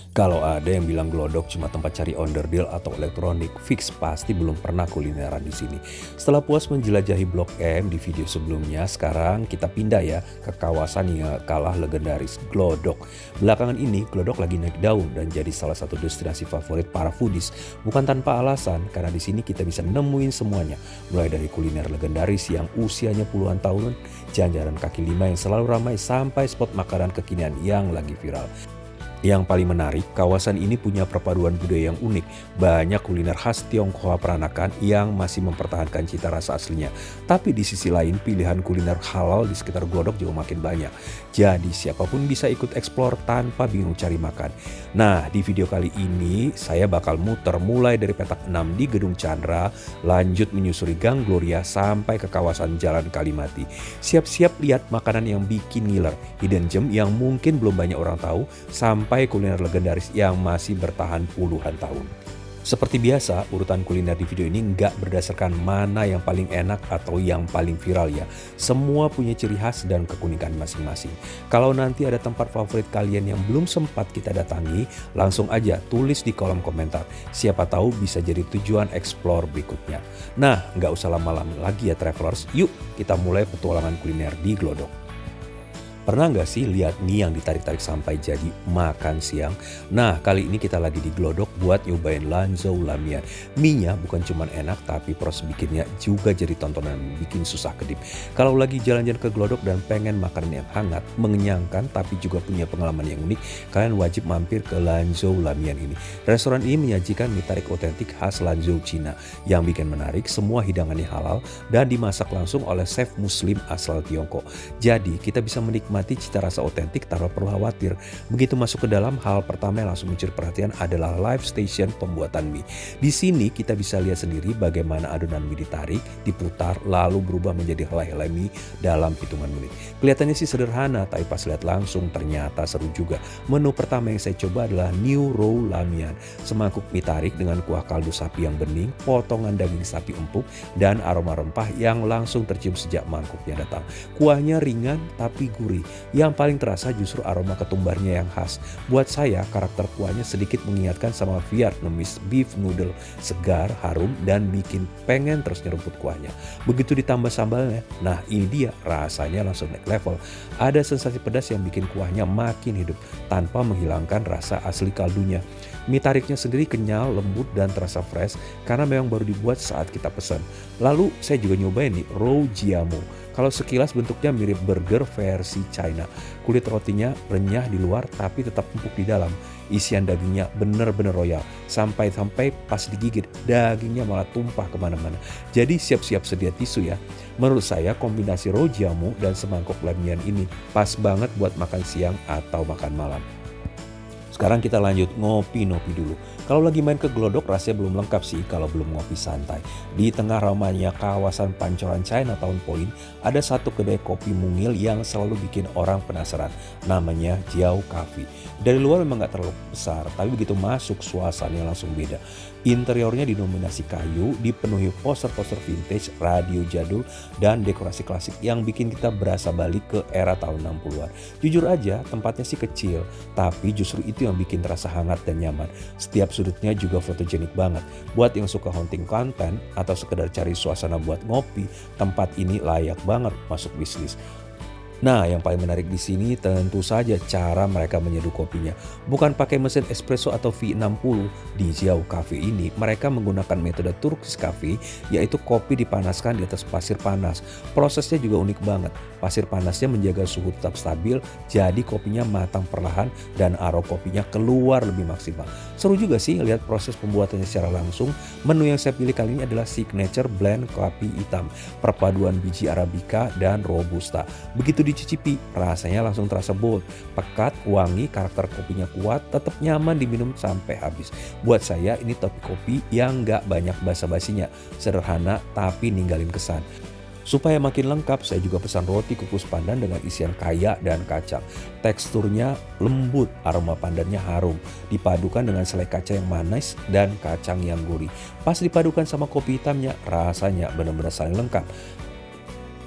Kalau ada yang bilang Glodok cuma tempat cari onderdil atau elektronik, fix pasti belum pernah kulineran di sini. Setelah puas menjelajahi Blok M di video sebelumnya, sekarang kita pindah ya ke kawasan yang kalah legendaris, Glodok. Belakangan ini Glodok lagi naik daun dan jadi salah satu destinasi favorit para foodies. Bukan tanpa alasan, karena di sini kita bisa nemuin semuanya. Mulai dari kuliner legendaris yang usianya puluhan tahun, jalan-jalan kaki lima yang selalu ramai, sampai spot makanan kekinian yang lagi viral. Yang paling menarik, kawasan ini punya perpaduan budaya yang unik. Banyak kuliner khas Tionghoa peranakan yang masih mempertahankan cita rasa aslinya. Tapi di sisi lain, pilihan kuliner halal di sekitar Glodok juga makin banyak. Jadi siapapun bisa ikut eksplor tanpa bingung cari makan. Nah, di video kali ini saya bakal muter mulai dari petak 6 di Gedung Chandra, lanjut menyusuri Gang Gloria sampai ke kawasan Jalan Kalimati. Siap-siap lihat makanan yang bikin ngiler, hidden gem yang mungkin belum banyak orang tahu, sampai kuliner legendaris yang masih bertahan puluhan tahun. Seperti biasa, urutan kuliner di video ini nggak berdasarkan mana yang paling enak atau yang paling viral ya. Semua punya ciri khas dan keunikan masing-masing. Kalau nanti ada tempat favorit kalian yang belum sempat kita datangi, langsung aja tulis di kolom komentar. Siapa tahu bisa jadi tujuan explore berikutnya. Nah, nggak usah lama-lama lagi ya travelers, yuk kita mulai petualangan kuliner di Glodok. Pernah nggak sih lihat mie yang ditarik-tarik sampai jadi makan siang? Nah, kali ini kita lagi di Glodok buat nyobain Lanzhou Lamian. Mie-nya bukan cuma enak, tapi proses bikinnya juga jadi tontonan bikin susah kedip. Kalau lagi jalan-jalan ke Glodok dan pengen makanan yang hangat, mengenyangkan, tapi juga punya pengalaman yang unik, kalian wajib mampir ke Lanzhou Lamian ini. Restoran ini menyajikan mie tarik otentik khas Lanzhou, Cina. Yang bikin menarik, semua hidangannya halal dan dimasak langsung oleh chef muslim asal Tiongkok. Jadi, kita bisa menikmati cita rasa otentik tanpa perlu khawatir. Begitu masuk ke dalam, hal pertama yang langsung mencuri perhatian adalah live station pembuatan mie. Di sini kita bisa lihat sendiri bagaimana adonan mie ditarik, diputar, lalu berubah menjadi helai-helai mie dalam hitungan menit. Kelihatannya sih sederhana, tapi pas lihat langsung ternyata seru juga. Menu pertama yang saya coba adalah New Row Lamian. Semangkuk mie tarik dengan kuah kaldu sapi yang bening, potongan daging sapi empuk, dan aroma rempah yang langsung tercium sejak mangkuknya datang. Kuahnya ringan tapi gurih. Yang paling terasa justru aroma ketumbarnya yang khas. Buat saya, karakter kuahnya sedikit mengingatkan sama Vietnamese beef noodle, segar, harum, dan bikin pengen terus nyeruput kuahnya. Begitu ditambah sambalnya, nah ini dia rasanya langsung naik level. Ada sensasi pedas yang bikin kuahnya makin hidup tanpa menghilangkan rasa asli kaldunya. Mie tariknya sendiri kenyal, lembut, dan terasa fresh karena memang baru dibuat saat kita pesan. Lalu saya juga nyobain nih Row Jiamu. Kalau sekilas bentuknya mirip burger versi China. Kulit rotinya renyah di luar tapi tetap empuk di dalam. Isian dagingnya bener-bener royal. Sampai-sampai pas digigit, dagingnya malah tumpah kemana-mana. Jadi siap-siap sedia tisu ya. Menurut saya kombinasi Row Jiamu dan semangkuk lamian ini pas banget buat makan siang atau makan malam. Sekarang kita lanjut ngopi-ngopi dulu. Kalau lagi main ke Glodok rasanya belum lengkap sih kalau belum ngopi santai. Di tengah ramainya kawasan pancoran Chinatown Point, ada satu kedai kopi mungil yang selalu bikin orang penasaran. Namanya Jiao Cafe. Dari luar memang gak terlalu besar, tapi begitu masuk suasananya langsung beda. Interiornya dinominasi kayu, dipenuhi poster-poster vintage, radio jadul, dan dekorasi klasik yang bikin kita berasa balik ke era tahun 60-an. Jujur aja, tempatnya sih kecil, tapi justru itu yang bikin terasa hangat dan nyaman. Setiap sudutnya juga fotogenik banget. Buat yang suka hunting content atau sekedar cari suasana buat ngopi, tempat ini layak banget masuk bisnis. Nah, yang paling menarik di sini tentu saja cara mereka menyeduh kopinya. Bukan pakai mesin espresso atau V60 di Jiao Cafe ini, mereka menggunakan metode Turkish Cafe, yaitu kopi dipanaskan di atas pasir panas. Prosesnya juga unik banget. Pasir panasnya menjaga suhu tetap stabil, jadi kopinya matang perlahan dan aroma kopinya keluar lebih maksimal. Seru juga sih lihat proses pembuatannya secara langsung. Menu yang saya pilih kali ini adalah signature blend kopi hitam, perpaduan biji arabica dan robusta. Begitu dicicipi, rasanya langsung terasa bold, pekat, wangi, karakter kopinya kuat, tetap nyaman diminum sampai habis. Buat saya ini topik kopi yang gak banyak basa-basinya, sederhana tapi ninggalin kesan. Supaya makin lengkap, saya juga pesan roti kukus pandan dengan isian kaya dan kacang. Teksturnya lembut, aroma pandannya harum, dipadukan dengan selai kaca yang manis dan kacang yang gurih. Pas dipadukan sama kopi hitamnya, rasanya benar-benar saling lengkap.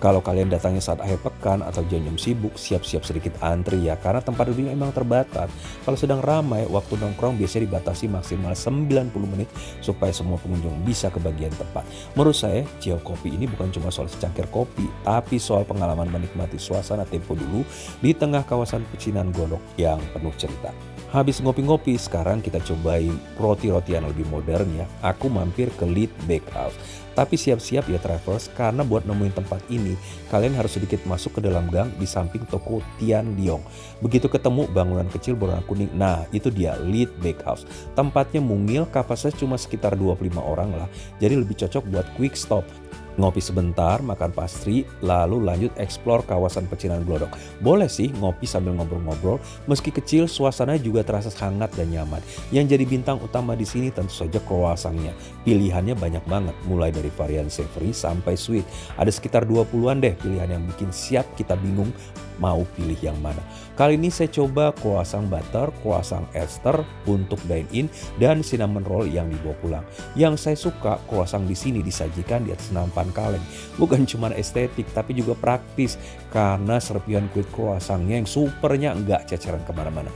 Kalau kalian datangnya saat akhir pekan atau jam-jam sibuk, siap-siap sedikit antri ya, karena tempat duduknya emang terbatas. Kalau sedang ramai, waktu nongkrong biasanya dibatasi maksimal 90 menit supaya semua pengunjung bisa kebagian tempat. Menurut saya, Cio Kopi ini bukan cuma soal secangkir kopi, tapi soal pengalaman menikmati suasana tempo dulu di tengah kawasan pecinan Glodok yang penuh cerita. Habis ngopi-ngopi, sekarang kita cobain roti-rotian lebih modern ya. Aku mampir ke Lead Bakehouse. Tapi siap-siap ya travelers, karena buat nemuin tempat ini, kalian harus sedikit masuk ke dalam gang di samping toko Tian Diong. Begitu ketemu bangunan kecil berwarna kuning, nah itu dia Lead Bakehouse. Tempatnya mungil, kapasitas cuma sekitar 25 orang lah, jadi lebih cocok buat quick stop. Ngopi sebentar, makan pastry, lalu lanjut eksplor kawasan pecinan Glodok. Boleh sih ngopi sambil ngobrol-ngobrol, meski kecil suasana juga terasa hangat dan nyaman. Yang jadi bintang utama di sini tentu saja croissantnya. Pilihannya banyak banget, mulai dari varian savory sampai sweet. Ada sekitar 20-an deh pilihan yang bikin siap kita bingung mau pilih yang mana. Kali ini saya coba croissant butter, croissant Easter untuk dine-in, dan cinnamon roll yang dibawa pulang. Yang saya suka, croissant di sini disajikan di atas nampan kaleng. Bukan cuma estetik, tapi juga praktis, karena serpihan kulit croissantnya yang supernya nggak ceceran kemana-mana.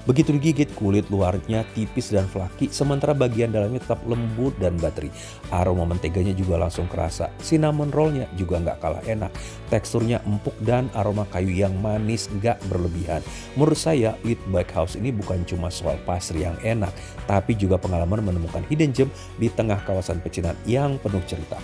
Begitu digigit, kulit luarnya tipis dan flaky, sementara bagian dalamnya tetap lembut dan buttery. Aroma menteganya juga langsung kerasa. Cinnamon rollnya juga nggak kalah enak. Teksturnya empuk dan aroma kayu yang manis nggak berlebihan. Menurut saya, Lead Bakehouse ini bukan cuma soal pastry yang enak, tapi juga pengalaman menemukan hidden gem di tengah kawasan pecinan yang penuh cerita.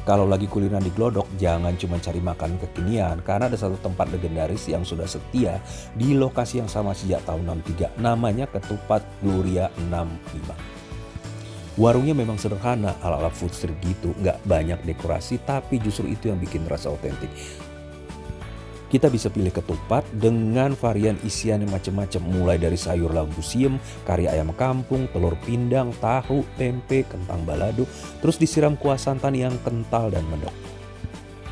Kalau lagi kulineran di Glodok, jangan cuma cari makan kekinian, karena ada satu tempat legendaris yang sudah setia di lokasi yang sama sejak tahun 63, namanya Ketupat Gloria 65. Warungnya memang sederhana, ala-ala food street gitu, nggak banyak dekorasi, tapi justru itu yang bikin rasa otentik. Kita bisa pilih ketupat dengan varian isian yang macam-macam, mulai dari sayur labu siam, kari ayam kampung, telur pindang, tahu, tempe, kentang balado, terus disiram kuah santan yang kental dan mendok.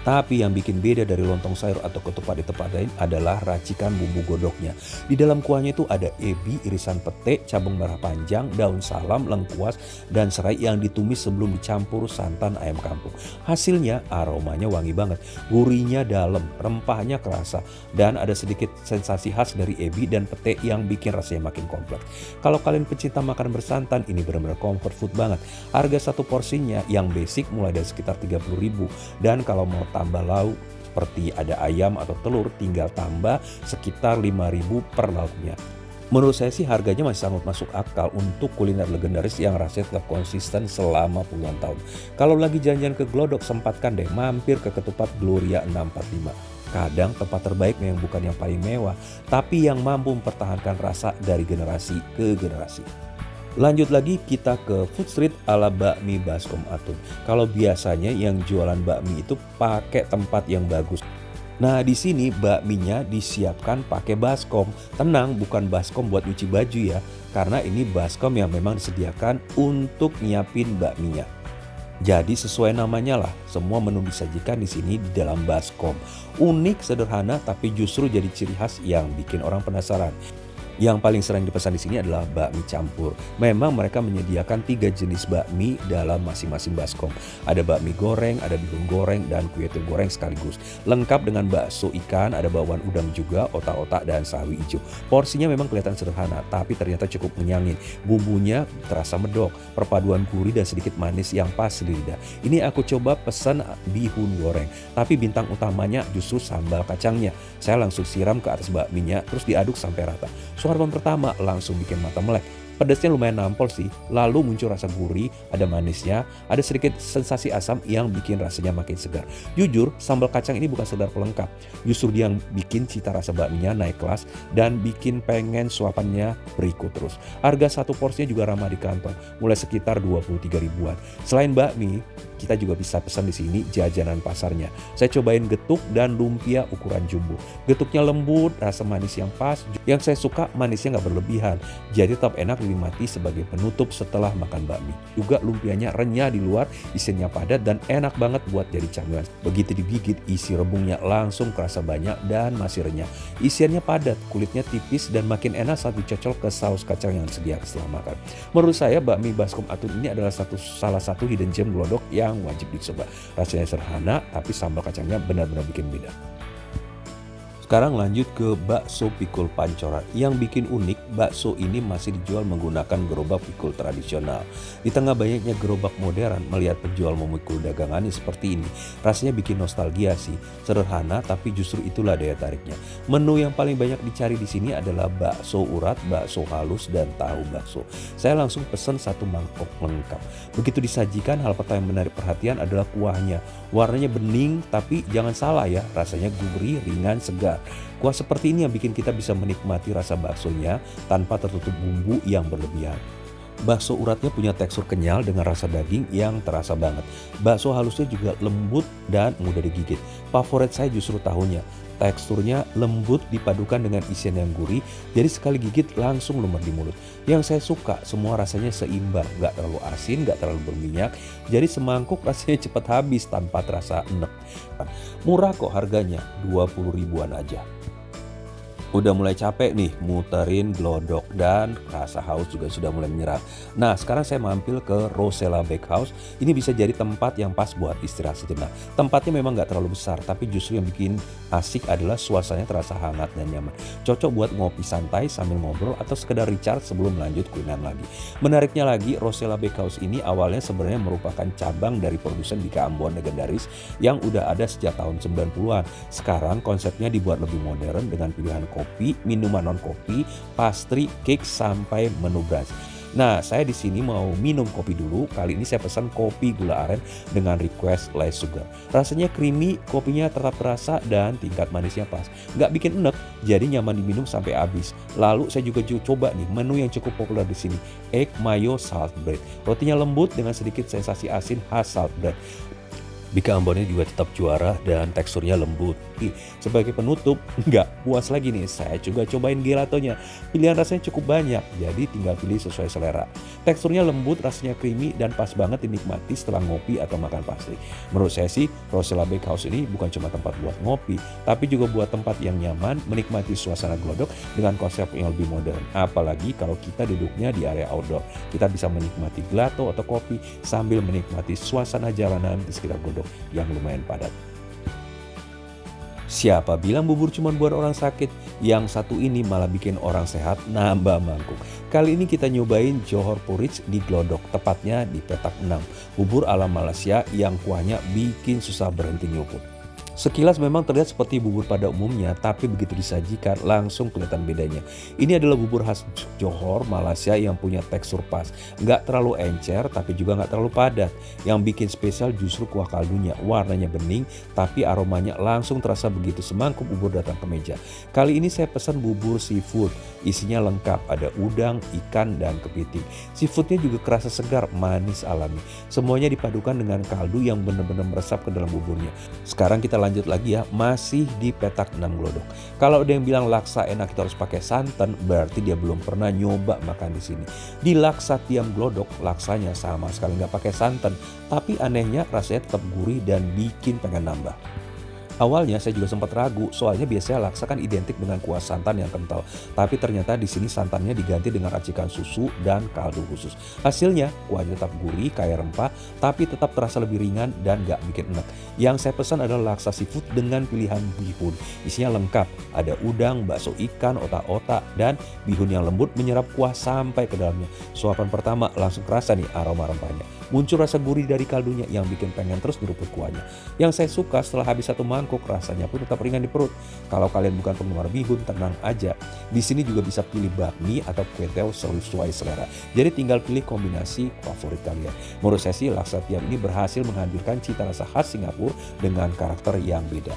Tapi yang bikin beda dari lontong sayur atau ketupat di tempat lain adalah racikan bumbu godoknya. Di dalam kuahnya itu ada ebi, irisan pete, cabang merah panjang, daun salam, lengkuas, dan serai yang ditumis sebelum dicampur santan ayam kampung. Hasilnya aromanya wangi banget, gurihnya dalam, rempahnya kerasa, dan ada sedikit sensasi khas dari ebi dan pete yang bikin rasanya makin kompleks. Kalau kalian pecinta makan bersantan, ini benar-benar comfort food banget. Harga satu porsinya yang basic mulai dari sekitar 30.000, dan kalau mau tambah lauk seperti ada ayam atau telur, tinggal tambah sekitar 5.000 per lauknya. Menurut saya sih harganya masih sangat masuk akal untuk kuliner legendaris yang rasanya tetap konsisten selama puluhan tahun. Kalau lagi jalan-jalan ke Glodok, sempatkan deh mampir ke Ketupat Gloria 645. Kadang tempat terbaik memang bukan yang paling mewah, tapi yang mampu mempertahankan rasa dari generasi ke generasi. Lanjut lagi kita ke food street ala bakmi Baskom Atun. Kalau biasanya yang jualan bakmi itu pakai tempat yang bagus. Nah di sini bakminya disiapkan pakai baskom. Tenang, bukan baskom buat nyuci baju ya, karena ini baskom yang memang disediakan untuk nyiapin bakminya. Jadi sesuai namanya lah, semua menu disajikan di sini di dalam baskom. Unik, sederhana, tapi justru jadi ciri khas yang bikin orang penasaran. Yang paling sering dipesan di sini adalah bakmi campur. Memang mereka menyediakan 3 jenis bakmi dalam masing-masing baskom. Ada bakmi goreng, ada bihun goreng, dan kue telur goreng sekaligus. Lengkap dengan bakso ikan, ada bakwan udang juga, otak-otak, dan sawi hijau. Porsinya memang kelihatan sederhana, tapi ternyata cukup menyangin. Bumbunya terasa medok, perpaduan gurih dan sedikit manis yang pas di lidah. Ini aku coba pesan bihun goreng, tapi bintang utamanya justru sambal kacangnya. Saya langsung siram ke atas bakminya, terus diaduk sampai rata. Suarapan pertama langsung bikin mata melek. Pedasnya lumayan nampol sih, lalu muncul rasa gurih, ada manisnya, ada sedikit sensasi asam yang bikin rasanya makin segar. Jujur, sambal kacang ini bukan sekedar pelengkap, justru dia yang bikin cita rasa bakminya naik kelas dan bikin pengen suapannya berikut terus. Harga satu porsinya juga ramah di kantong, mulai sekitar 23 ribuan. Selain bakmi, kita juga bisa pesan di sini jajanan pasarnya. Saya cobain getuk dan lumpia ukuran jumbo. Getuknya lembut, rasa manis yang pas. Yang saya suka manisnya nggak berlebihan, jadi tetap enak dinikmati sebagai penutup setelah makan bakmi. Juga lumpianya renyah di luar, isinya padat dan enak banget buat jadi camilan. Begitu digigit, isi rebungnya langsung kerasa banyak dan masih renyah. Isiannya padat, kulitnya tipis dan makin enak saat dicocol ke saus kacang yang sedia setelah makan. Menurut saya bakmi Baskom Atun ini adalah salah satu hidden gem Glodok yang wajib dicoba. Rasanya sederhana tapi sambal kacangnya benar-benar bikin beda. Sekarang lanjut ke bakso pikul Pancoran. Yang bikin unik, bakso ini masih dijual menggunakan gerobak pikul tradisional. Di tengah banyaknya gerobak modern, melihat penjual memikul dagangannya seperti ini, rasanya bikin nostalgia sih. Sederhana, tapi justru itulah daya tariknya. Menu yang paling banyak dicari di sini adalah bakso urat, bakso halus, dan tahu bakso. Saya langsung pesen satu mangkok lengkap. Begitu disajikan, hal pertama yang menarik perhatian adalah kuahnya. Warnanya bening, tapi jangan salah ya, rasanya gurih, ringan, segar. Kuah seperti ini yang bikin kita bisa menikmati rasa baksonya tanpa tertutup bumbu yang berlebihan. Bakso uratnya punya tekstur kenyal dengan rasa daging yang terasa banget. Bakso halusnya juga lembut dan mudah digigit. Favorit saya justru tahunya. Teksturnya lembut dipadukan dengan isian yang gurih, jadi sekali gigit langsung lumer di mulut. Yang saya suka, semua rasanya seimbang, gak terlalu asin, gak terlalu berminyak, jadi semangkuk rasanya cepat habis tanpa terasa enek. Murah kok harganya, 20 ribuan aja. Udah mulai capek nih muterin Glodok dan rasa haus juga sudah mulai menyerap. Nah sekarang saya mampir ke Rosella Bakehouse. Ini bisa jadi tempat yang pas buat istirahat sejenak. Tempatnya memang gak terlalu besar, tapi justru yang bikin asik adalah suasananya terasa hangat dan nyaman. Cocok buat ngopi santai sambil ngobrol atau sekedar recharge sebelum lanjut kulineran lagi. Menariknya lagi, Rosella Bakehouse ini awalnya sebenarnya merupakan cabang dari produsen Bika Ambon legendaris yang udah ada sejak tahun 90-an. Sekarang konsepnya dibuat lebih modern dengan pilihan kopi, minuman non kopi, pastry, cake sampai menu brunch. Nah, saya di sini mau minum kopi dulu. Kali ini saya pesan kopi gula aren dengan request less sugar. Rasanya creamy, kopinya tetap terasa dan tingkat manisnya pas. Nggak bikin enek, jadi nyaman diminum sampai habis. Lalu saya juga coba nih menu yang cukup populer di sini, egg mayo salt bread. Rotinya lembut dengan sedikit sensasi asin khas salt bread. Bika Ambonnya juga tetap juara dan teksturnya lembut. Sebagai penutup, nggak puas lagi nih, saya juga cobain gelatonya. Pilihan rasanya cukup banyak, jadi tinggal pilih sesuai selera. Teksturnya lembut, rasanya creamy, dan pas banget dinikmati setelah ngopi atau makan pastry. Menurut saya sih, Rosella Bakehouse ini bukan cuma tempat buat ngopi, tapi juga buat tempat yang nyaman, menikmati suasana Glodok dengan konsep yang lebih modern. Apalagi kalau kita duduknya di area outdoor, kita bisa menikmati gelato atau kopi sambil menikmati suasana jalanan di sekitar Glodok yang lumayan padat. Siapa bilang bubur cuma buat orang sakit? Yang satu ini malah bikin orang sehat nambah mangkuk. Kali ini kita nyobain Johor Porridge di Glodok, tepatnya di Petak 6. Bubur ala Malaysia yang kuahnya bikin susah berhenti nyuput. Sekilas memang terlihat seperti bubur pada umumnya, tapi begitu disajikan langsung kelihatan bedanya. Ini adalah bubur khas Johor, Malaysia yang punya tekstur pas. Nggak terlalu encer, tapi juga nggak terlalu padat. Yang bikin spesial justru kuah kaldunya. Warnanya bening, tapi aromanya langsung terasa begitu semangkuk bubur datang ke meja. Kali ini saya pesan bubur seafood. Isinya lengkap, ada udang, ikan, dan kepiting. Seafoodnya juga kerasa segar, manis alami. Semuanya dipadukan dengan kaldu yang benar-benar meresap ke dalam buburnya. Sekarang kita lanjut lagi ya, masih di Petak 6 Glodok. Kalau ada yang bilang laksa enak kita harus pakai santan, berarti dia belum pernah nyoba makan di sini. Di Laksa Tiam Glodok, laksanya sama sekali nggak pakai santan, tapi anehnya rasanya tetap gurih dan bikin pengen nambah. Awalnya saya juga sempat ragu, soalnya biasanya laksa kan identik dengan kuah santan yang kental. Tapi ternyata di sini santannya diganti dengan racikan susu dan kaldu khusus. Hasilnya kuahnya tetap gurih, kaya rempah, tapi tetap terasa lebih ringan dan gak bikin enak. Yang saya pesan adalah laksa seafood dengan pilihan bihun. Isinya lengkap, ada udang, bakso ikan, otak-otak, dan bihun yang lembut menyerap kuah sampai ke dalamnya. Suapan pertama langsung kerasa nih aroma rempahnya. Muncul rasa gurih dari kaldunya yang bikin pengen terus nyeruput kuahnya. Yang saya suka setelah habis satu mangkuk, rasanya pun tetap ringan di perut. Kalau kalian bukan penggemar bihun, tenang aja. Di sini juga bisa pilih bakmi atau kue teo sesuai selera. Jadi tinggal pilih kombinasi favorit kalian. Menurut saya sih Laksa Tiam ini berhasil menghadirkan cita rasa khas Singapura dengan karakter yang beda.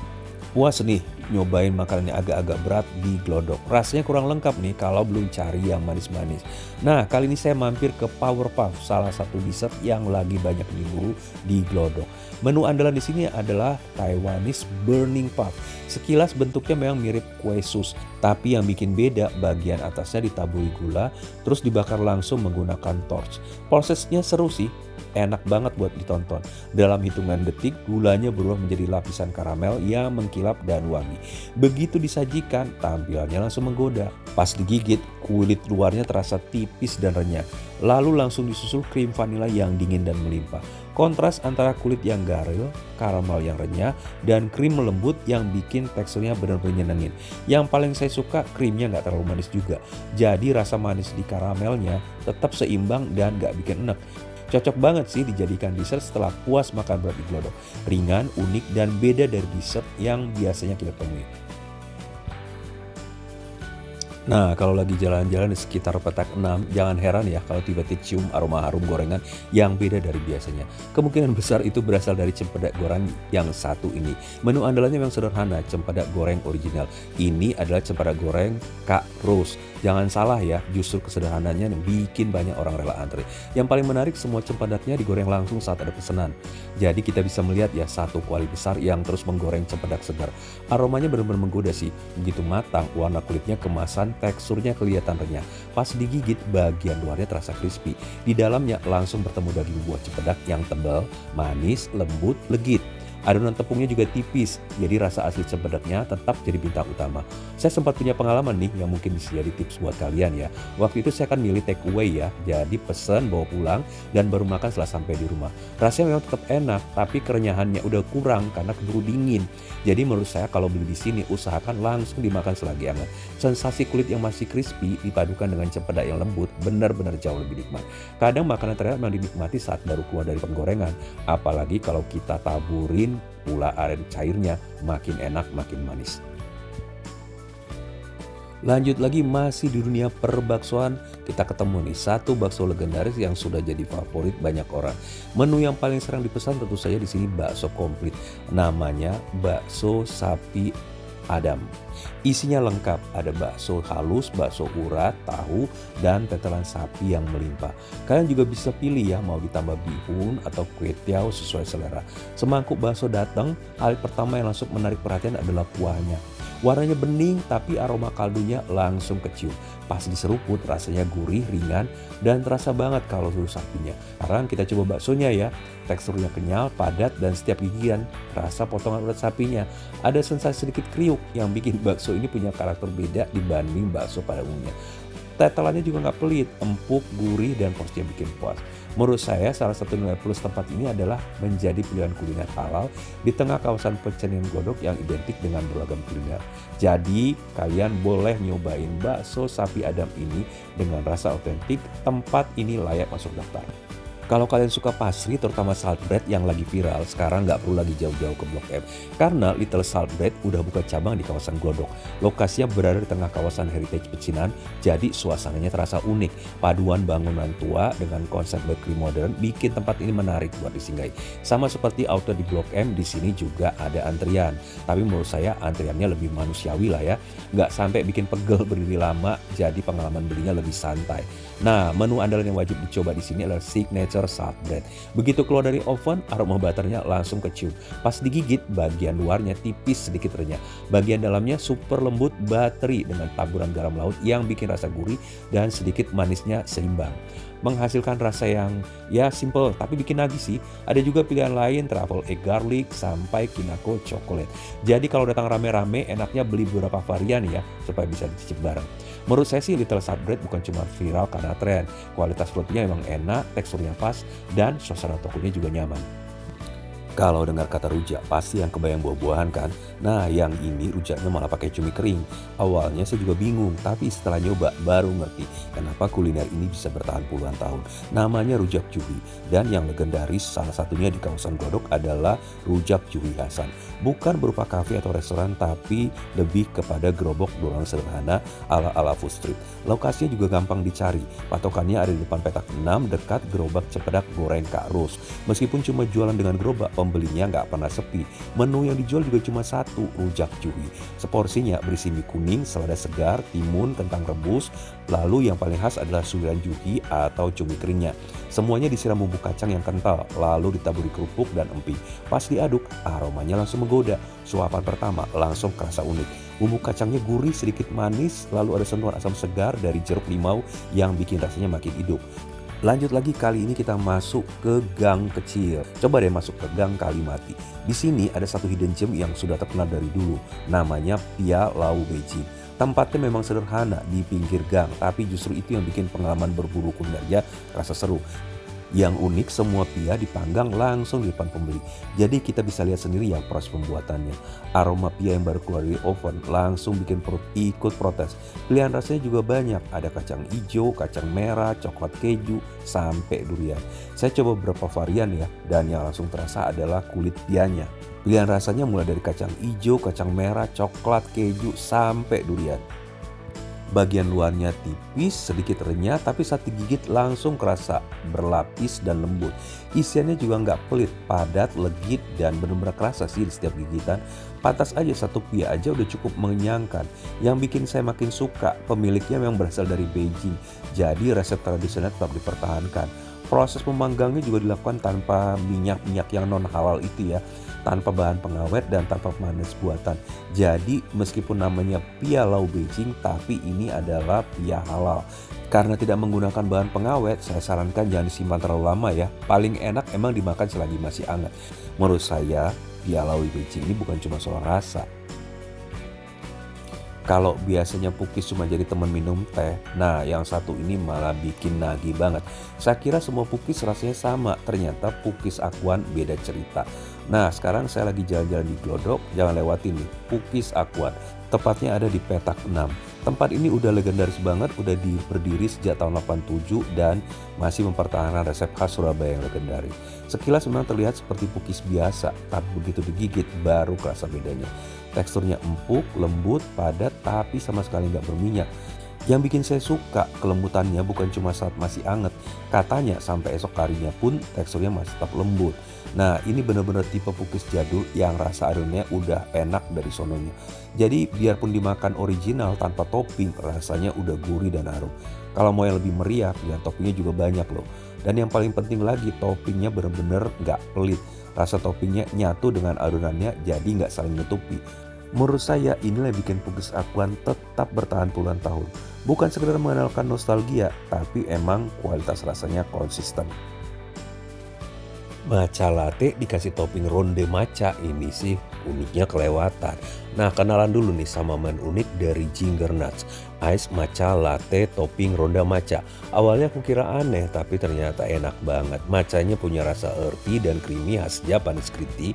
Puas nih nyobain makanan yang agak-agak berat di Glodok. Rasanya kurang lengkap nih kalau belum cari yang manis-manis. Nah, kali ini saya mampir ke Power Puff, salah satu dessert yang lagi banyak diburu di Glodok. Menu andalan di sini adalah Taiwanese Burning Puff. Sekilas bentuknya memang mirip kue sus, tapi yang bikin beda bagian atasnya ditaburi gula, terus dibakar langsung menggunakan torch. Prosesnya seru sih, enak banget buat ditonton. Dalam hitungan detik, gulanya berubah menjadi lapisan karamel yang mengkilap dan wangi. Begitu disajikan, tampilannya langsung menggoda. Pas digigit, kulit luarnya terasa tipis dan renyah. Lalu langsung disusul krim vanila yang dingin dan melimpah. Kontras antara kulit yang garing, karamel yang renyah, dan krim lembut yang bikin teksturnya benar-benar nyenengin. Yang paling saya suka, krimnya nggak terlalu manis juga. Jadi rasa manis di karamelnya tetap seimbang dan nggak bikin enek. Cocok banget sih dijadikan dessert setelah puas makan berat di Glodok. Ringan, unik, dan beda dari dessert yang biasanya kita temui. Nah, kalau lagi jalan-jalan di sekitar petak 6, jangan heran ya kalau tiba-tiba cium aroma harum gorengan yang beda dari biasanya. Kemungkinan besar itu berasal dari cempedak goreng yang satu ini. Menu andalannya memang sederhana, cempedak goreng original. Ini adalah cempedak goreng Kak Rose. Jangan salah ya, justru kesederhananya bikin banyak orang rela antri. Yang paling menarik, semua cempedaknya digoreng langsung saat ada pesanan. Jadi kita bisa melihat ya satu kuali besar yang terus menggoreng cempedak segar. Aromanya benar-benar menggoda sih. Begitu matang, warna kulitnya kemasan, teksturnya kelihatan renyah. Pas digigit, bagian luarnya terasa crispy. Di dalamnya langsung bertemu daging buah cempedak yang tebal, manis, lembut, legit. Adonan tepungnya juga tipis, jadi rasa asli cempedaknya tetap jadi bintang utama. Saya sempat punya pengalaman nih yang mungkin bisa jadi tips buat kalian ya. Waktu itu saya kan milih take away ya, jadi pesen bawa pulang dan baru makan setelah sampai di rumah. Rasanya memang tetap enak, tapi kerenyahannya udah kurang karena keburu dingin. Jadi menurut saya kalau beli di sini usahakan langsung dimakan selagi hangat. Sensasi kulit yang masih crispy dipadukan dengan cempedak yang lembut benar-benar jauh lebih nikmat. Kadang makanan ternyata memang dinikmati saat baru keluar dari penggorengan, apalagi kalau kita taburin pula aren cairnya, makin enak makin manis. Lanjut lagi masih di dunia perbaksoan, kita ketemu nih satu bakso legendaris yang sudah jadi favorit banyak orang. Menu yang paling sering dipesan tentu saja di sini bakso komplit. Namanya bakso sapi Adam. Isinya lengkap, ada bakso halus, bakso urat, tahu, dan tetelan sapi yang melimpah. Kalian juga bisa pilih ya mau ditambah bihun atau kue tiaw sesuai selera. Semangkuk bakso datang, hal pertama yang langsung menarik perhatian adalah kuahnya. Warnanya bening tapi aroma kaldunya langsung kecium. Pas diseruput rasanya gurih, ringan, dan terasa banget kalau susu sapinya. Sekarang kita coba baksonya ya. Teksturnya kenyal, padat, dan setiap gigitan rasa potongan urat sapinya. Ada sensasi sedikit kriuk yang bikin bakso ini punya karakter beda dibanding bakso pada umumnya. Tetelannya juga nggak pelit, empuk, gurih, dan porsinya bikin puas. Menurut saya salah satu nilai plus tempat ini adalah menjadi pilihan kuliner halal di tengah kawasan pecennian Glodok yang identik dengan beragam kuliner. Jadi kalian boleh nyobain bakso sapi Adam ini dengan rasa otentik. Tempat ini layak masuk daftar. Kalau kalian suka pastry, terutama salt bread yang lagi viral, sekarang nggak perlu lagi jauh-jauh ke Blok M. Karena Little Salt Bread udah buka cabang di kawasan Glodok. Lokasinya berada di tengah kawasan heritage pecinan, jadi suasananya terasa unik. Paduan bangunan tua dengan konsep bakery modern bikin tempat ini menarik buat disinggahi. Sama seperti outlet di Blok M, di sini juga ada antrian. Tapi menurut saya antriannya lebih manusiawi lah ya. Nggak sampai bikin pegel berdiri lama, jadi pengalaman belinya lebih santai. Nah, menu andalan yang wajib dicoba di sini adalah signature salt bread. Begitu keluar dari oven, aroma butternya langsung kecium. Pas digigit, bagian luarnya tipis sedikit renyah. Bagian dalamnya super lembut buttery dengan taburan garam laut yang bikin rasa gurih dan sedikit manisnya seimbang. Menghasilkan rasa yang ya simple tapi bikin nagih sih. Ada juga pilihan lain, truffle egg garlic sampai kinako coklat. Jadi kalau datang rame-rame enaknya beli beberapa varian ya supaya bisa dicicip bareng. Menurut saya sih Little Salt Bread bukan cuma viral karena tren. Kualitas rotinya emang enak, teksturnya pas, dan suasana tokonya juga nyaman. Kalau dengar kata rujak, pasti yang kebayang buah-buahan kan? Nah, yang ini rujaknya malah pakai cumi kering. Awalnya saya juga bingung, tapi setelah nyoba baru ngerti kenapa kuliner ini bisa bertahan puluhan tahun. Namanya rujak Juhi, dan yang legendaris salah satunya di kawasan Glodok adalah rujak Juhi Hasan. Bukan berupa kafe atau restoran, tapi lebih kepada gerobak dorong sederhana ala-ala food street. Lokasinya juga gampang dicari. Patokannya ada di depan petak 6 dekat gerobak cempedak goreng Kak Ros. Meskipun cuma jualan dengan gerobak, pembelinya nggak pernah sepi. Menu yang dijual juga cuma satu, rujak cuy. Seporsinya berisi mie kuning, selada segar, timun, kentang rebus, lalu yang paling khas adalah suiran juhi atau cumi keringnya. Semuanya disiram bumbu kacang yang kental, lalu ditaburi kerupuk dan emping. Pas diaduk, aromanya langsung menggoda. Suapan pertama langsung kerasa unik. Bumbu kacangnya gurih, sedikit manis, lalu ada sentuhan asam segar dari jeruk limau yang bikin rasanya makin hidup. Lanjut lagi, kali ini kita masuk ke gang kecil. Coba deh masuk ke Gang Kalimati. Di sini ada satu hidden gem yang sudah terkenal dari dulu. Namanya Pia Lau Beijing. Tempatnya memang sederhana di pinggir gang, tapi justru itu yang bikin pengalaman berburu kulinernya rasa seru. Yang unik, semua pia dipanggang langsung di depan pembeli. Jadi kita bisa lihat sendiri ya proses pembuatannya. Aroma pia yang baru keluar dari oven langsung bikin perut ikut protes. Pilihan rasanya juga banyak. Ada kacang hijau, kacang merah, coklat keju, sampai durian. Saya coba beberapa varian ya, dan yang langsung terasa adalah kulit pianya. Pilihan rasanya mulai dari kacang hijau, kacang merah, coklat keju, sampai durian. Bagian luarnya tipis, sedikit renyah, tapi saat digigit langsung kerasa berlapis dan lembut. Isiannya juga nggak pelit, padat, legit, dan benar-benar kerasa sih di setiap gigitan. Pantas aja satu pia aja udah cukup mengenyangkan. Yang bikin saya makin suka, pemiliknya memang berasal dari Beijing, jadi resep tradisional tetap dipertahankan. Proses memanggangnya juga dilakukan tanpa minyak-minyak yang non halal itu ya, tanpa bahan pengawet dan tanpa pemanis buatan. Jadi meskipun namanya Pia Lau Beijing, tapi ini adalah pia halal. Karena tidak menggunakan bahan pengawet, saya sarankan jangan disimpan terlalu lama ya. Paling enak emang dimakan selagi masih hangat. Menurut saya, Pia Lau Beijing ini bukan cuma soal rasa. Kalau biasanya Pukis cuma jadi teman minum teh, nah yang satu ini malah bikin nagih banget. Saya kira semua Pukis rasanya sama, ternyata Pukis Akuan beda cerita. Nah sekarang saya lagi jalan-jalan di Glodok, jangan lewatin nih Pukis Akuan. Tepatnya ada di Petak 6. Tempat ini udah legendaris banget, udah berdiri sejak tahun 87 dan masih mempertahankan resep khas Surabaya yang legendaris. Sekilas memang terlihat seperti Pukis biasa, tapi begitu digigit baru kerasa bedanya. Teksturnya empuk, lembut, padat, tapi sama sekali nggak berminyak. Yang bikin saya suka kelembutannya bukan cuma saat masih anget, katanya sampai esok harinya pun teksturnya masih tetap lembut. Nah ini bener-bener tipe Pukis jadul yang rasa adonannya udah enak dari sononya. Jadi biarpun dimakan original tanpa topping, rasanya udah gurih dan harum. Kalau mau yang lebih meriah, pilihan toppingnya juga banyak loh. Dan yang paling penting lagi, toppingnya bener-bener nggak pelit. Rasa toppingnya nyatu dengan adonannya, jadi nggak saling nutupi. Menurut saya inilah yang bikin Pukis Akuan tetap bertahan puluhan tahun. Bukan sekedar mengandalkan nostalgia, tapi emang kualitas rasanya konsisten. Matcha latte dikasih topping ronde matcha, ini sih uniknya kelewatan. Nah kenalan dulu nih sama menu unik dari Ginger Nuts, Ice Matcha Latte topping ronda matcha. Awalnya aku kira aneh, tapi ternyata enak banget. Matchanya punya rasa earthy dan creamy khas Japanese green tea.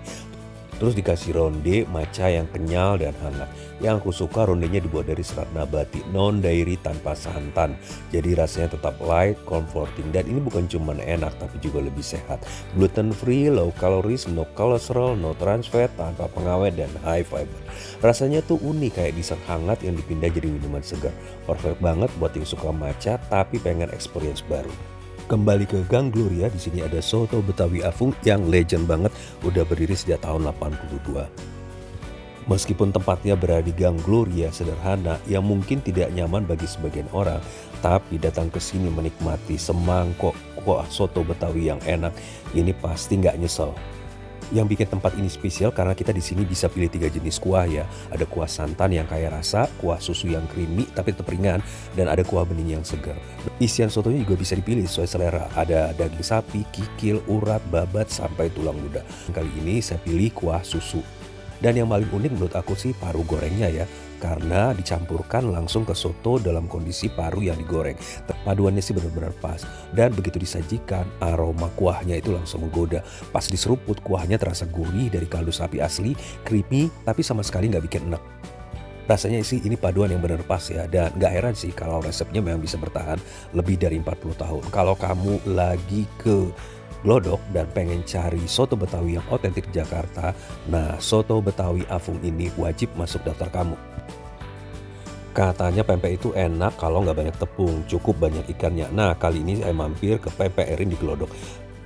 Terus dikasih ronde matcha yang kenyal dan hangat. Yang aku suka rondenya dibuat dari serat nabati, non dairy tanpa santan. Jadi rasanya tetap light, comforting. Dan ini bukan cuma enak tapi juga lebih sehat. Gluten free, low calories, no cholesterol, no trans fat, tanpa pengawet dan high fiber. Rasanya tuh unik kayak dessert hangat yang dipindah jadi minuman segar. Perfect banget buat yang suka matcha tapi pengen experience baru. Kembali ke Gang Gloria, di sini ada soto Betawi Afung yang legend banget, udah berdiri sejak tahun 82. Meskipun tempatnya berada di Gang Gloria sederhana yang mungkin tidak nyaman bagi sebagian orang, tapi datang ke sini menikmati semangkok kuah soto Betawi yang enak, ini pasti nggak nyesel. Yang bikin tempat ini spesial karena kita di sini bisa pilih 3 jenis kuah ya. Ada kuah santan yang kaya rasa, kuah susu yang creamy tapi tetap ringan, dan ada kuah bening yang segar. Isian sotonya juga bisa dipilih sesuai selera. Ada daging sapi, kikil, urat, babat, sampai tulang luda. Kali ini saya pilih kuah susu. Dan yang paling unik menurut aku sih paru gorengnya ya, karena dicampurkan langsung ke soto dalam kondisi paru yang digoreng. Paduannya sih benar-benar pas, dan begitu disajikan aroma kuahnya itu langsung menggoda. Pas diseruput kuahnya terasa gurih dari kaldu sapi asli, creamy tapi sama sekali nggak bikin enek. Rasanya sih ini paduan yang benar pas ya, dan gak heran sih kalau resepnya memang bisa bertahan lebih dari 40 tahun. Kalau kamu lagi ke Glodok dan pengen cari soto Betawi yang otentik Jakarta, nah soto Betawi Afung ini wajib masuk daftar kamu. Katanya pempek itu enak kalau nggak banyak tepung, cukup banyak ikannya. Nah kali ini saya mampir ke Pempek Erin di Glodok.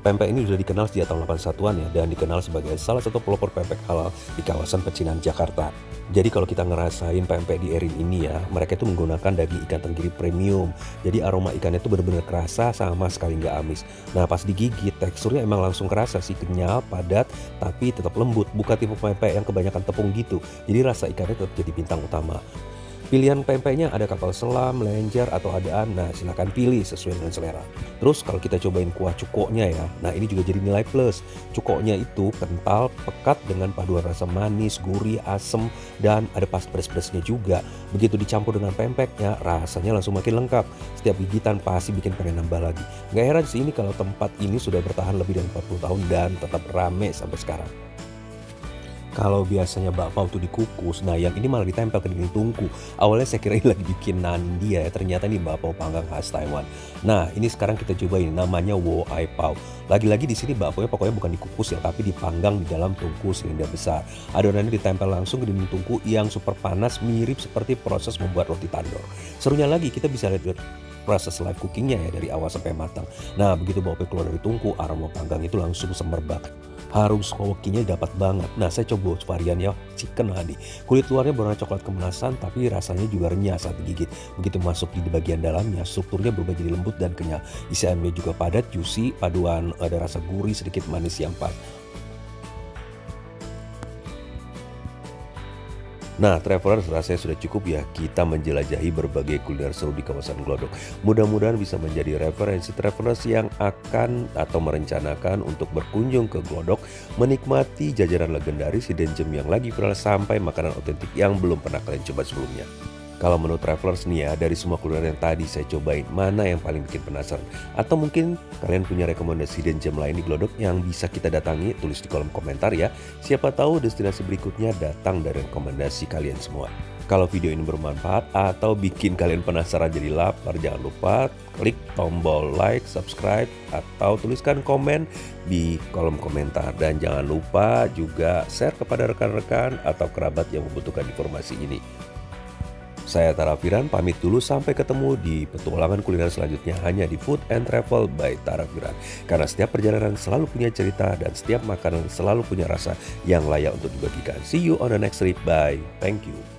Pempek ini sudah dikenal sejak tahun 81-an ya, dan dikenal sebagai salah satu pelopor pempek halal di kawasan pecinan Jakarta. Jadi kalau kita ngerasain pempek di Erin ini ya, mereka itu menggunakan daging ikan tenggiri premium. Jadi aroma ikannya itu benar-benar kerasa, sama sekali nggak amis. Nah pas digigit teksturnya emang langsung kerasa sih, kenyal, padat, tapi tetap lembut. Bukan tipe pempek yang kebanyakan tepung gitu. Jadi rasa ikannya tetap jadi bintang utama. Pilihan pempeknya ada kapal selam, lenjer, atau adaan. Nah, silahkan pilih sesuai dengan selera. Terus kalau kita cobain kuah cukoknya ya, nah ini juga jadi nilai plus. Cukoknya itu kental, pekat dengan paduan rasa manis, gurih, asem, dan ada pas pedas-pedasnya juga. Begitu dicampur dengan pempeknya, rasanya langsung makin lengkap. Setiap gigitan pasti bikin pengen nambah lagi. Nggak heran sih ini kalau tempat ini sudah bertahan lebih dari 40 tahun dan tetap rame sampai sekarang. Kalau biasanya bakpao tuh dikukus, nah yang ini malah ditempel ke dinding tungku. Awalnya saya kira ini lagi bikin nandi ya, ternyata ini bakpao panggang khas Taiwan. Nah ini sekarang kita cobain, namanya wo ai pao. Lagi-lagi di sini bakpaonya pokoknya bukan dikukus ya, tapi dipanggang di dalam tungku silinder besar. Adonannya ditempel langsung ke dinding tungku yang super panas, mirip seperti proses membuat roti tandor. Serunya lagi kita bisa lihat proses live cookingnya ya dari awal sampai matang. Nah begitu bakpao keluar dari tungku, aroma panggang itu langsung semerbak. Harum smokinya dapat banget. Nah saya coba variannya chicken honey. Kulit luarnya berwarna coklat kemasan, tapi rasanya juga renyah saat digigit. Begitu masuk di bagian dalamnya, strukturnya berubah jadi lembut dan kenyal. Isi ayamnya juga padat, juicy, paduan ada rasa gurih, sedikit manis yang pas. Nah, travelers, rasanya sudah cukup ya kita menjelajahi berbagai kuliner seru di kawasan Glodok. Mudah-mudahan bisa menjadi referensi travelers yang akan atau merencanakan untuk berkunjung ke Glodok, menikmati jajanan legendaris hidden gem yang lagi viral sampai makanan otentik yang belum pernah kalian coba sebelumnya. Kalau menurut travelers nih ya, dari semua kuliner yang tadi saya cobain, mana yang paling bikin penasaran? Atau mungkin kalian punya rekomendasi hidden gem lain di Glodok yang bisa kita datangi? Tulis di kolom komentar ya. Siapa tahu destinasi berikutnya datang dari rekomendasi kalian semua. Kalau video ini bermanfaat atau bikin kalian penasaran jadi lapar, jangan lupa klik tombol like, subscribe, atau tuliskan komen di kolom komentar. Dan jangan lupa juga share kepada rekan-rekan atau kerabat yang membutuhkan informasi ini. Saya Tara Firan pamit dulu, sampai ketemu di petualangan kuliner selanjutnya hanya di Food and Travel by Tara Firan. Karena setiap perjalanan selalu punya cerita dan setiap makanan selalu punya rasa yang layak untuk dibagikan. See you on the next trip. Bye. Thank you.